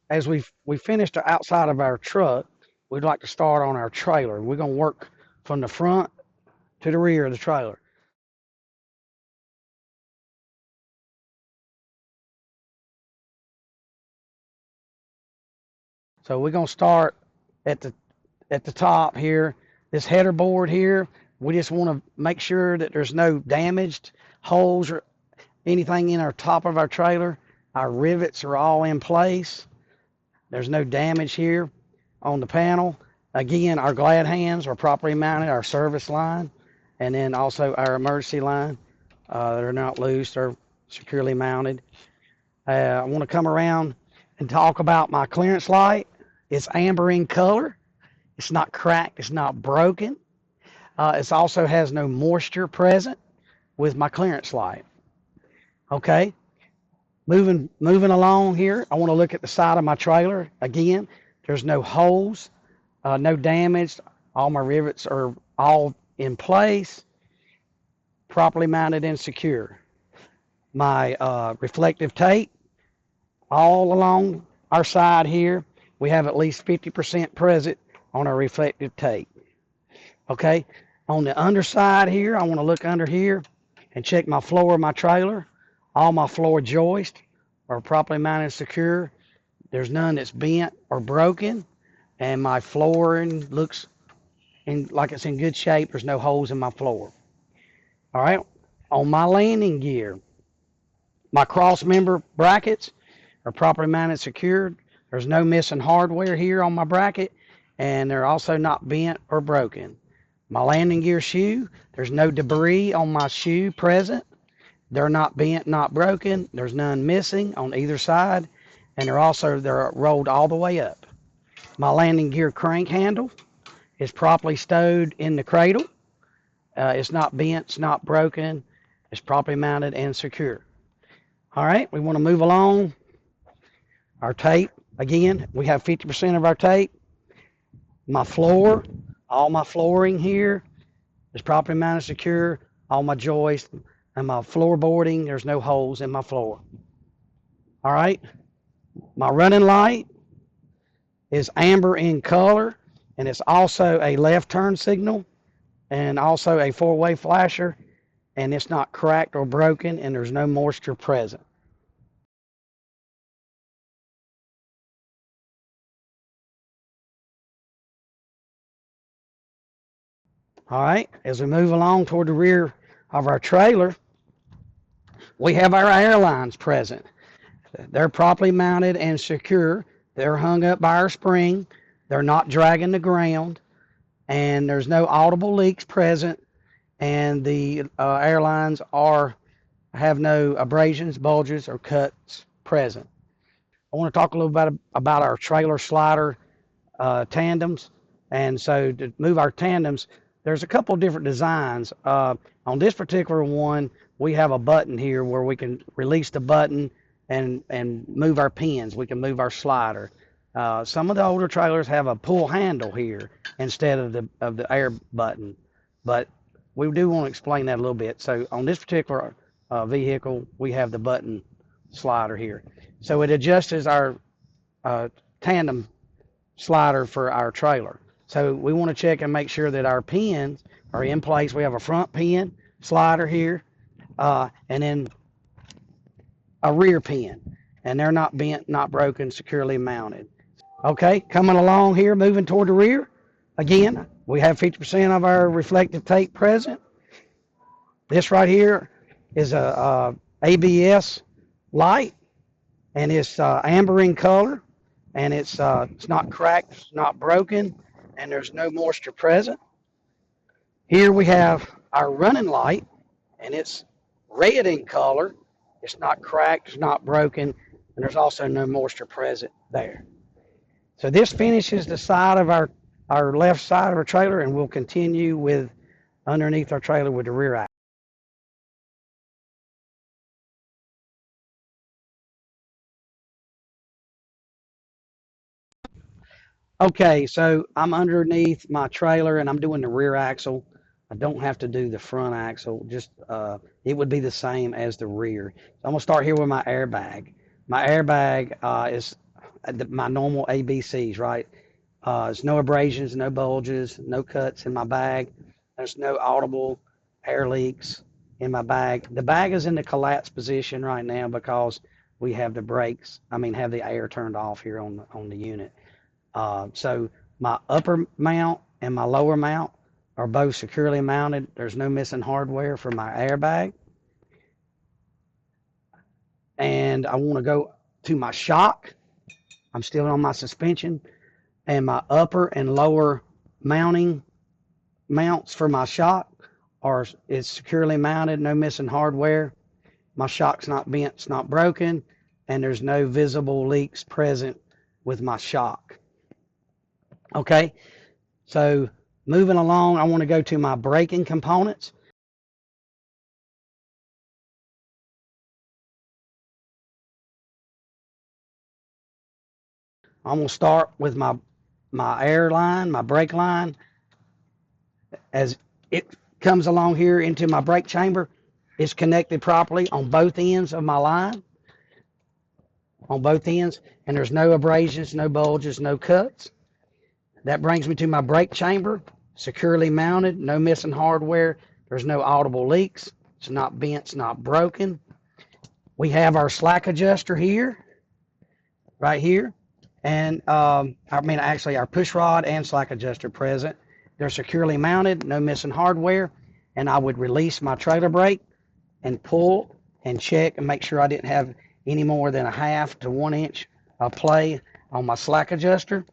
as we finished the outside of our truck, we'd like to start on our trailer. We're going to work from the front to the rear of the trailer. So we're going to start at the top here. This header board here, we just want to make sure that there's no damaged holes or anything in our top of our trailer. Our rivets are all in place. There's no damage here on the panel. Again, our glad hands are properly mounted, our service line, and then also our emergency line. They're not loose, they're securely mounted. I want to come around and talk about my clearance light. It's amber in color. It's not cracked, it's not broken. It also has no moisture present with my clearance light. Okay, moving along here, I want to look at the side of my trailer. Again, there's no holes, no damage. All my rivets are all in place, properly mounted and secure. My reflective tape all along our side here, we have at least 50% present on our reflective tape. Okay, on the underside here, I want to look under here and check my floor of my trailer. All my floor joists are properly mounted and secure. There's none that's bent or broken, and my flooring looks like it's in good shape. There's no holes in my floor. All right, on my landing gear, my cross member brackets are properly mounted and secured. There's no missing hardware here on my bracket, and they're also not bent or broken. My landing gear shoe, there's no debris on my shoe present. They're not bent, not broken. There's none missing on either side, and they're rolled all the way up. My landing gear crank handle is properly stowed in the cradle. It's not bent, it's not broken. It's properly mounted and secure. All right, we want to move along. Our tape, again, we have 50% of our tape. My floor, all my flooring here is properly mounted, secure. All my joists and my floorboarding, there's no holes in my floor. All right, my running light is amber in color, and it's also a left turn signal and also a four-way flasher, and it's not cracked or broken, and there's no moisture present. All right, as we move along toward the rear of our trailer, we have our airlines present. They're properly mounted and secure. They're hung up by our spring. They're not dragging the ground, and there's no audible leaks present. And the airlines have no abrasions, bulges, or cuts present. I want to talk a little bit about our trailer slider tandems. And so to move our tandems, there's a couple of different designs. On this particular one, we have a button here where we can release the button and move our pins. We can move our slider. Some of the older trailers have a pull handle here instead of the air button, but we do want to explain that a little bit. So on this particular vehicle, we have the button slider here. So it adjusts our tandem slider for our trailer. So we want to check and make sure that our pins are in place. We have a front pin slider here, and then a rear pin, and they're not bent, not broken, securely mounted. Okay, coming along here, moving toward the rear. Again, we have 50% of our reflective tape present. This right here is a ABS light, and it's amber in color, and it's not cracked, it's not broken, and there's no moisture present. Here we have our running light, and it's red in color. It's not cracked, it's not broken, and there's also no moisture present there. So this finishes the side of our left side of our trailer, and we'll continue with underneath our trailer with the rear axle. Okay, so I'm underneath my trailer and I'm doing the rear axle. I don't have to do the front axle, just it would be the same as the rear. So I'm gonna start here with my airbag. My airbag is my normal ABCs, right? There's no abrasions, no bulges, no cuts in my bag. There's no audible air leaks in my bag. The bag is in the collapse position right now because we have the brakes, have the air turned off here on the unit. So my upper mount and my lower mount are both securely mounted. There's no missing hardware for my airbag. And I want to go to my shock. I'm still on my suspension. And my upper and lower mounts for my shock is securely mounted, no missing hardware. My shock's not bent, it's not broken, and there's no visible leaks present with my shock. Okay, so moving along, I want to go to my braking components. I'm going to start with my air line, my brake line. As it comes along here into my brake chamber, it's connected properly on both ends of my line, on both ends, and there's no abrasions, no bulges, no cuts. That brings me to my brake chamber, securely mounted, no missing hardware. There's no audible leaks. It's not bent, it's not broken. We have our slack adjuster here, right here. And actually our push rod and slack adjuster present. They're securely mounted, no missing hardware. And I would release my trailer brake and pull and check and make sure I didn't have any more than a half to 1 inch of play on my slack adjuster.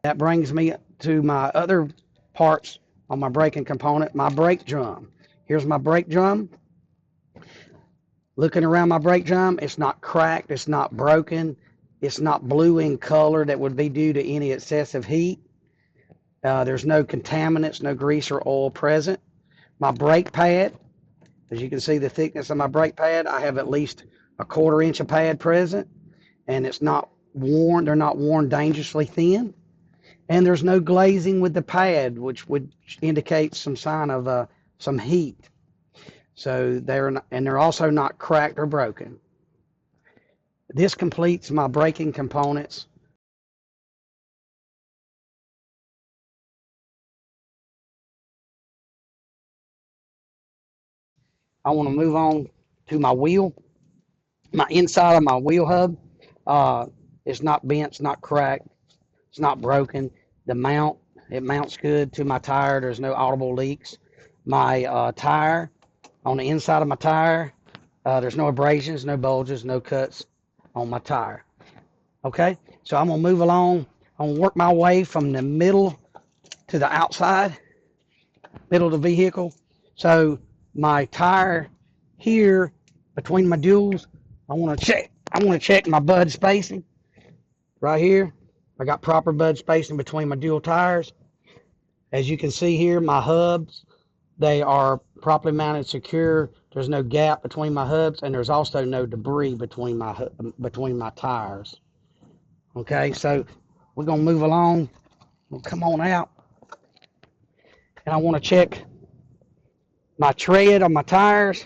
That brings me to my other parts on my braking component, my brake drum. Here's my brake drum. Looking around my brake drum, it's not cracked, it's not broken, it's not blue in color that would be due to any excessive heat. There's no contaminants, no grease or oil present. My brake pad, as you can see the thickness of my brake pad, I have at least a 1/4 inch of pad present, and it's not worn, they're not worn dangerously thin. And there's no glazing with the pad, which would indicate some sign of some heat. So they're also not cracked or broken. This completes my braking components. I want to move on to my wheel. My inside of my wheel hub is not bent, it's not cracked, it's not broken. The mount, it mounts good to my tire. There's no audible leaks. My tire, on the inside of my tire, there's no abrasions, no bulges, no cuts on my tire. Okay, so I'm gonna move along. I'm gonna work my way from the middle to the outside, middle of the vehicle. So my tire here between my duals, I want to check my bud spacing right here. I got proper bud spacing between my dual tires. As you can see here, my hubs, they are properly mounted, secure. There's no gap between my hubs, and there's also no debris between my tires. Okay, so we're gonna move along. We'll come on out, and I want to check my tread on my tires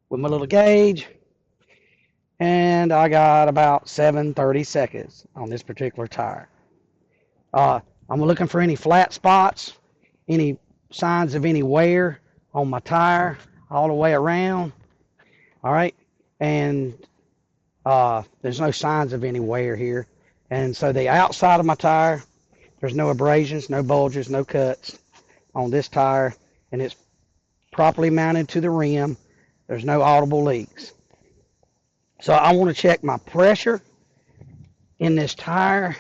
with my little gauge, and I got about 730 seconds on this particular tire. I'm looking for any flat spots, any signs of any wear on my tire all the way around. All right, and there's no signs of any wear here. And so the outside of my tire, there's no abrasions, no bulges, no cuts on this tire, and it's properly mounted to the rim. There's no audible leaks. So I want to check my pressure in this tire.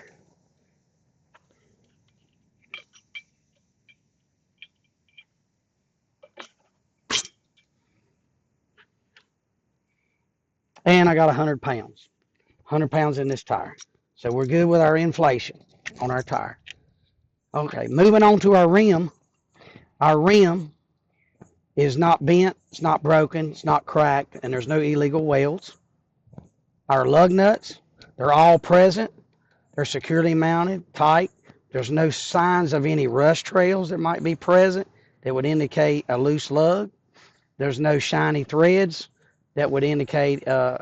And I got 100 pounds. 100 pounds in this tire. So we're good with our inflation on our tire. Okay, moving on to our rim. Our rim is not bent, it's not broken, it's not cracked, and there's no illegal welds. Our lug nuts, they're all present. They're securely mounted, tight. There's no signs of any rust trails that might be present that would indicate a loose lug. There's no shiny threads that would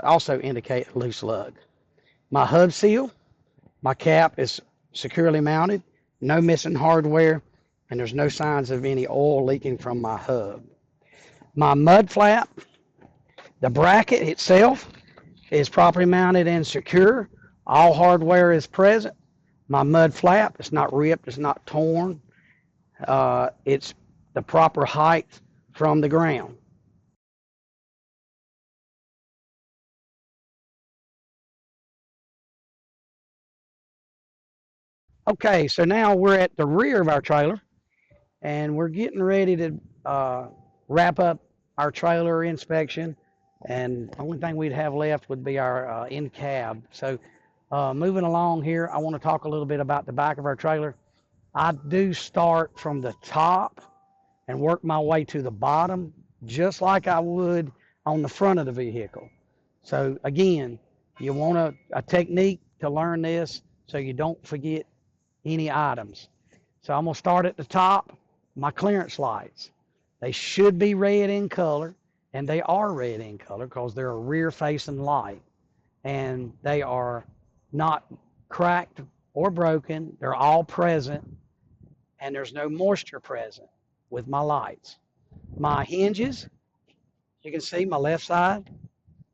also indicate a loose lug. My hub seal, my cap is securely mounted, no missing hardware, and there's no signs of any oil leaking from my hub. My mud flap, the bracket itself is properly mounted and secure. All hardware is present. My mud flap, it's not ripped, it's not torn. It's the proper height from the ground. Okay, so now we're at the rear of our trailer, and we're getting ready to wrap up our trailer inspection. And the only thing we'd have left would be our in cab. So moving along here, I want to talk a little bit about the back of our trailer. I do start from the top and work my way to the bottom, just like I would on the front of the vehicle. So again, you want a technique to learn this so you don't forget any items. So I'm gonna start at the top, my clearance lights. They should be red in color, and they are red in color because they're a rear facing light, and they are not cracked or broken. They're all present, and there's no moisture present with my lights. My hinges, you can see my left side,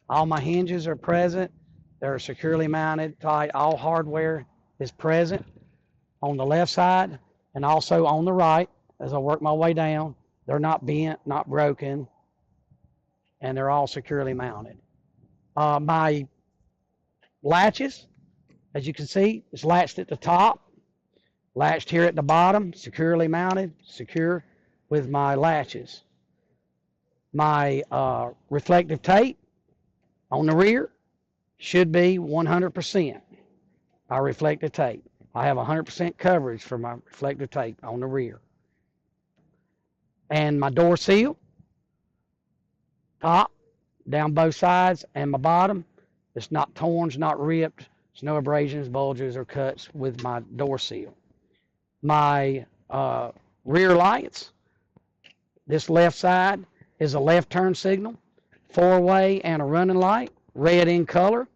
all my hinges are present. They're securely mounted, tight. All hardware is present on the left side and also on the right as I work my way down. They're not bent, not broken, and they're all securely mounted. My latches, as you can see, is latched at the top, latched here at the bottom, securely mounted, secure with my latches. My reflective tape on the rear should be 100%. Our reflective tape. I have 100% coverage for my reflective tape on the rear. And my door seal, top, down both sides, and my bottom, it's not torn, it's not ripped, there's no abrasions, bulges, or cuts with my door seal. My rear lights, this left side is a left turn signal, four-way and a running light, red in color.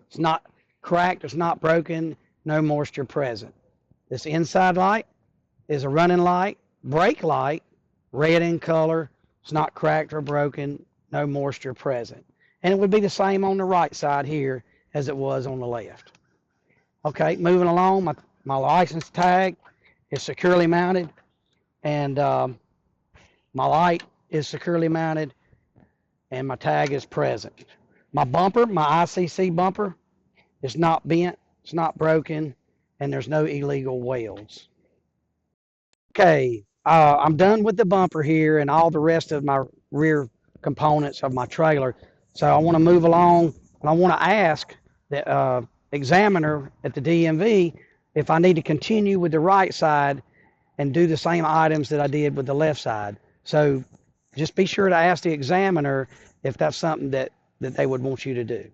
It's not cracked, it's not broken, no moisture present. This inside light is a running light, brake light, red in color. It's not cracked or broken, no moisture present. And it would be the same on the right side here as it was on the left. Okay, moving along, my license tag is securely mounted, and my light is securely mounted, and my tag is present. My bumper, my ICC bumper, is not bent, it's not broken, and there's no illegal welds. Okay, I'm done with the bumper here and all the rest of my rear components of my trailer. So I want to move along, and I want to ask the examiner at the DMV if I need to continue with the right side and do the same items that I did with the left side. So just be sure to ask the examiner if that's something that they would want you to do.